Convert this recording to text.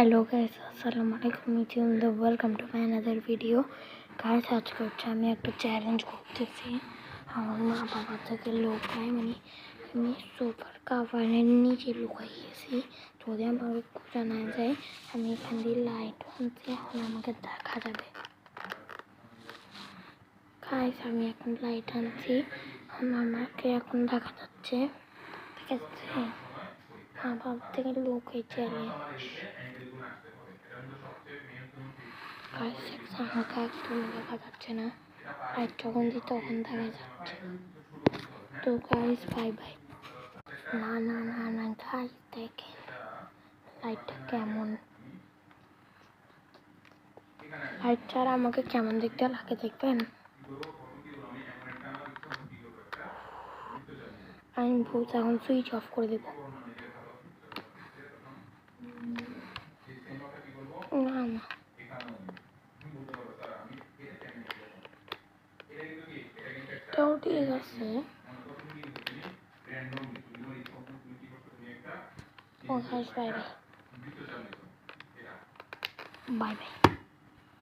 Hello guys, আসসালামু আলাইকুম। Welcome to my another video. Guys, আজকে হচ্ছে আমি একটা চ্যালেঞ্জ করতেছি। আমার মা বাবা থেকে লুকায়, মানে আমি সোফার কাভারের নিচে লুকাই গেছি। যদি আমার খোঁজা না যায়, আমি এখান দিয়ে লাইট আনছি, এখন আমাকে দেখা যাবে। গাইস, আমি এখন লাইট আনছি, আমাকে এখন দেখা যাচ্ছে। ঠিক আছে, মা বাবা থেকে লুকাই চ্যালেঞ্জ। আমাকে একদম দেখা যাচ্ছে না, লাইট যখন দিই তখন দেখা যাচ্ছে। তো গাইস, বাই বাই। না না না না গাইস, দেখেন লাইটটা কেমন, লাইট ছাড়া আমাকে কেমন দেখতে লাগে দেখবেন। আমি ভূত এখন সুইচ অফ করে দেবো। না না, এটাও ঠিক আছে। ও guys, bye bye bye by.